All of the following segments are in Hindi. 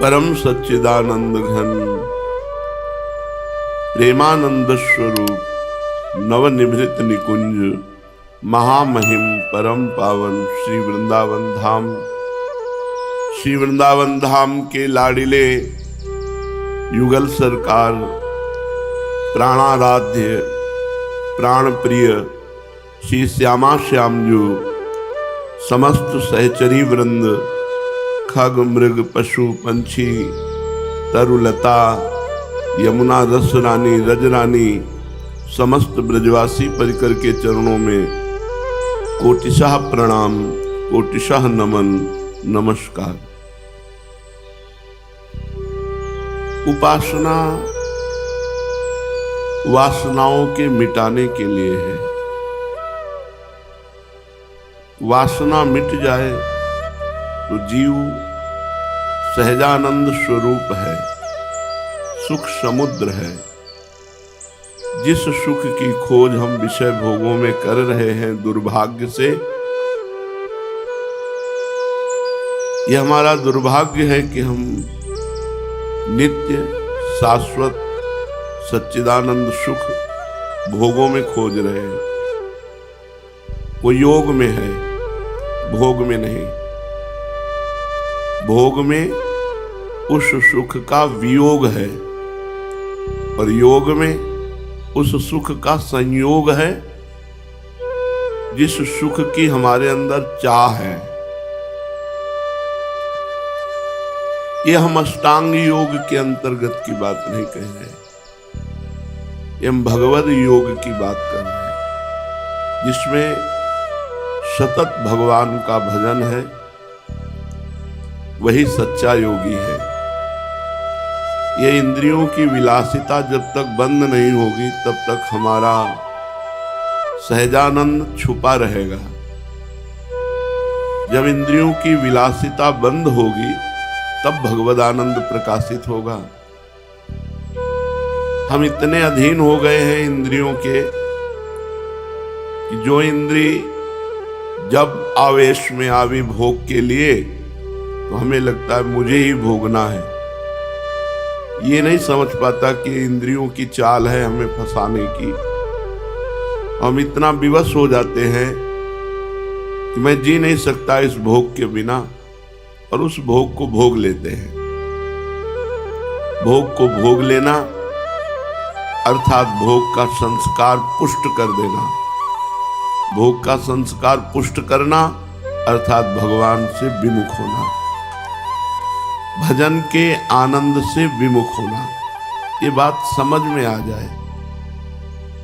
परम सच्चिदानंद घन प्रेमानंद स्वरूप नवनिभृत निकुंज महामहिम परम पावन श्री वृंदावन धाम। श्री वृंदावन धाम के लाडिले युगल सरकार प्राणाराध्य प्राण प्रिय श्री श्यामा श्याम जी समस्त सहचरी वृंद खग मृग पशु पंछी तरुलता यमुना रस रानी रजरानी समस्त ब्रजवासी परिकर के चरणों में कोटिशः प्रणाम कोटिशः नमन नमस्कार। उपासना वासनाओं के मिटाने के लिए है। वासना मिट जाए तो जीव सहजानंद स्वरूप है, सुख समुद्र है। जिस सुख की खोज हम विषय भोगों में कर रहे हैं दुर्भाग्य से, यह हमारा दुर्भाग्य है कि हम नित्य शाश्वत सच्चिदानंद सुख भोगों में खोज रहे हैं। वो योग में है, भोग में नहीं। भोग में उस सुख का वियोग है और योग में उस सुख का संयोग है जिस सुख की हमारे अंदर चाह है। यह हम अष्टांग योग के अंतर्गत की बात नहीं कह रहे, ये हम भगवद योग की बात कर रहे हैं, जिसमें सतत भगवान का भजन है। वही सच्चा योगी है। ये इंद्रियों की विलासिता जब तक बंद नहीं होगी तब तक हमारा सहजानंद छुपा रहेगा। जब इंद्रियों की विलासिता बंद होगी तब भगवदानंद प्रकाशित होगा। हम इतने अधीन हो गए हैं इंद्रियों के कि जो इंद्री जब आवेश में आवी भोग के लिए तो हमें लगता है मुझे ही भोगना है। ये नहीं समझ पाता कि इंद्रियों की चाल है हमें फंसाने की। हम इतना विवश हो जाते हैं कि मैं जी नहीं सकता इस भोग के बिना, और उस भोग को भोग लेते हैं। भोग को भोग लेना अर्थात भोग का संस्कार पुष्ट कर देना। भोग का संस्कार पुष्ट करना अर्थात भगवान से विमुख होना, भजन के आनंद से विमुख होना। ये बात समझ में आ जाए।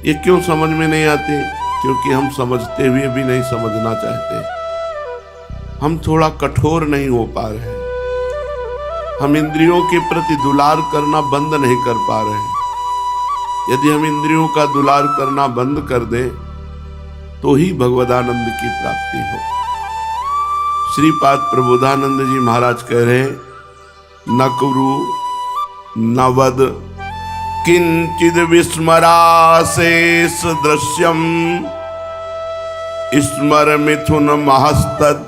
ये क्यों समझ में नहीं आती? क्योंकि हम समझते हुए भी नहीं समझना चाहते। हम थोड़ा कठोर नहीं हो पा रहे, हम इंद्रियों के प्रति दुलार करना बंद नहीं कर पा रहे। यदि हम इंद्रियों का दुलार करना बंद कर दें तो ही भगवदानंद की प्राप्ति हो। श्रीपाद प्रबोधानंद जी महाराज कह रहे हैं, न कुरु न वद किंचिद विस्मराशेष दृश्यम स्मर मिथुन महस्तद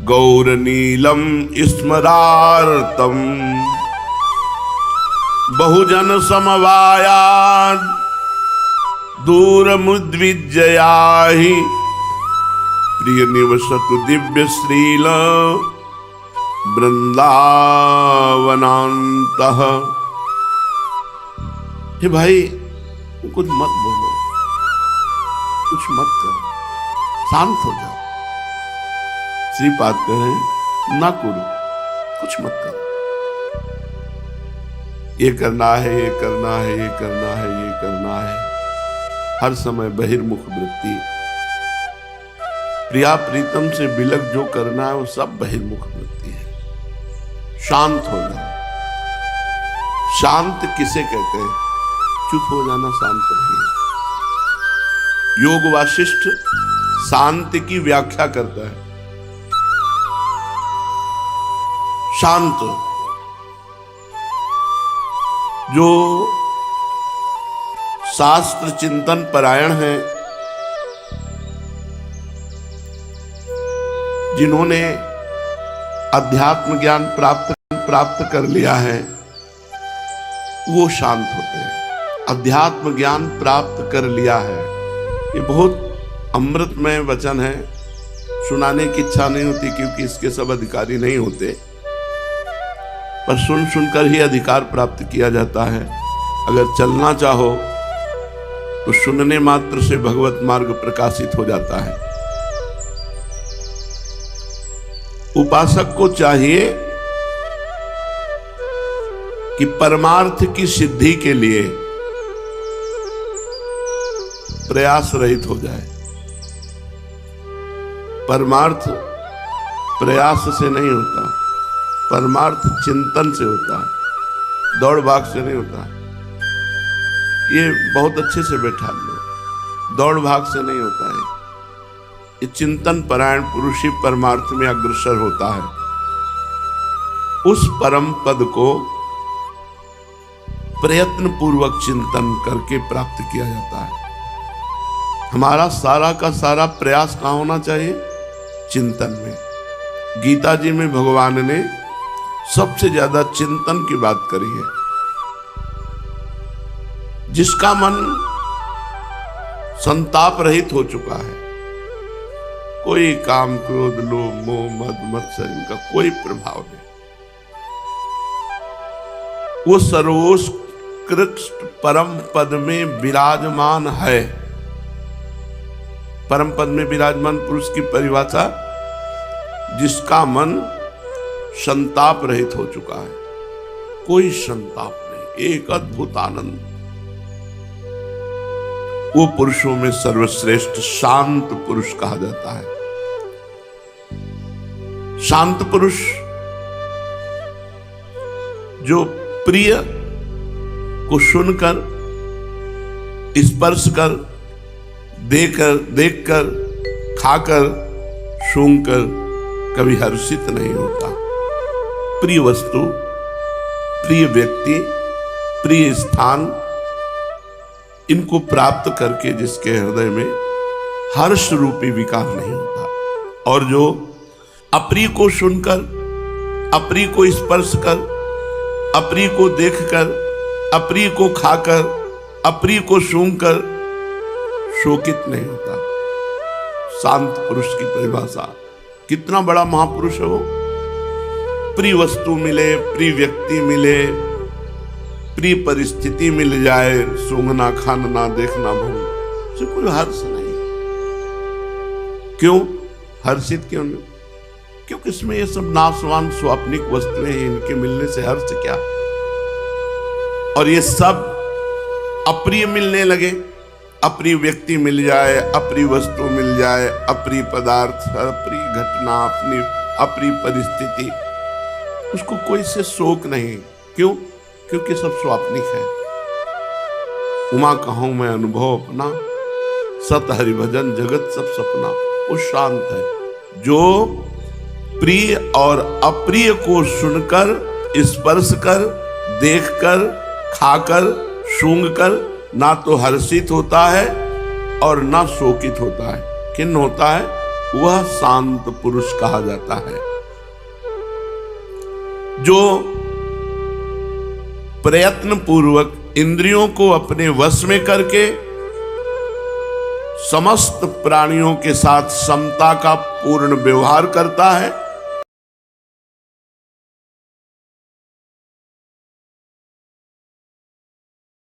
गौर नीलम स्मरार्तम बहुजन समवाया दूर मुद्विजया ही प्रिय निवसतु दिव्य श्रील वृंदावनांतः। हे भाई कुछ मत बोलो, कुछ मत करो, शांत हो जाओ। श्रीपाद कह रहे हैं ना करो, कुछ मत करो। ये करना है, ये करना है, ये करना है, ये करना है। हर समय बहिर्मुख वृत्ति, प्रिया प्रीतम से विलग जो करना है वो सब बहिर्मुख वृत्ति है। शांत हो जाओ। शांत किसे कहते हैं? चुप हो जाना शांत रहिए। योग वासिष्ठ शांति की व्याख्या करता है। शांत जो शास्त्र चिंतन परायण है, जिन्होंने अध्यात्म ज्ञान प्राप्त प्राप्त कर लिया है वो शांत होते हैं। अध्यात्म ज्ञान प्राप्त कर लिया है, ये बहुत अमृतमय वचन है। सुनाने की इच्छा नहीं होती क्योंकि इसके सब अधिकारी नहीं होते, पर सुन सुनकर ही अधिकार प्राप्त किया जाता है। अगर चलना चाहो तो सुनने मात्र से भगवत मार्ग प्रकाशित हो जाता है। उपासक को चाहिए कि परमार्थ की सिद्धि के लिए प्रयास रहित हो जाए। परमार्थ प्रयास से नहीं होता, परमार्थ चिंतन से होता है, दौड़ भाग से नहीं होता। ये बहुत अच्छे से बैठा लो, दौड़ भाग से नहीं होता है। ये चिंतन परायण पुरुष ही परमार्थ में अग्रसर होता है। उस परम पद को प्रयत्न पूर्वक चिंतन करके प्राप्त किया जाता है। हमारा सारा का सारा प्रयास कहाँ होना चाहिए? चिंतन में। गीता जी में भगवान ने सबसे ज्यादा चिंतन की बात करी है। जिसका मन संताप रहित हो चुका है, कोई काम क्रोध लोभ मोह मद मत्सर इनका कोई प्रभाव नहीं, वो सर्वोत्कृष्ट परम पद में विराजमान है। परम पद में विराजमान पुरुष की परिभाषा, जिसका मन संताप रहित हो चुका है, कोई संताप नहीं, एक अद्भुत आनंद। वो पुरुषों में सर्वश्रेष्ठ शांत पुरुष कहा जाता है। शांत पुरुष जो प्रिय को सुनकर, स्पर्श कर, देखकर, खाकर, सूंघकर कभी हर्षित नहीं होता। प्रिय वस्तु, प्रिय व्यक्ति, प्रिय स्थान, इनको प्राप्त करके जिसके हृदय में हर्ष रूपी विकार नहीं होता। और जो अप्रिय को सुनकर, अप्रिय को स्पर्श कर, अप्रिय को देखकर, अप्रिय को खाकर, अप्रिय को सूंघकर शोकित नहीं होता। शांत पुरुष की परिभाषा, कितना बड़ा महापुरुष है वो। प्रिय वस्तु मिले, प्रिय व्यक्ति मिले, प्रिय परिस्थिति मिल जाए, सूंघना, खाना, देखना, भोगना, से कोई हर्ष नहीं। क्यों हर्षित क्यों नहीं? क्योंकि इसमें ये सब नाशवान स्वाप्निक वस्तुएं हैं, इनके मिलने से हर्ष क्या। और ये सब अप्रिय मिलने लगे, अप्रिय व्यक्ति मिल जाए, अप्रिय वस्तु मिल जाए, अप्रिय पदार्थ, अप्रिय घटना, अपनी अप्रिय परिस्थिति, उसको कोई से शोक नहीं। क्यों? क्योंकि सब स्वाप्निक है। उमा कहूं मैं अनुभव अपना, सत हरि भजन जगत सब सपना। वो शांत है जो प्रिय और अप्रिय को सुनकर, स्पर्श कर, देखकर, खाकर, सूंघकर ना तो हर्षित होता है और ना शोकित होता है। किन होता है? वह शांत पुरुष कहा जाता है। जो प्रयत्न पूर्वक इंद्रियों को अपने वश में करके समस्त प्राणियों के साथ समता का पूर्ण व्यवहार करता है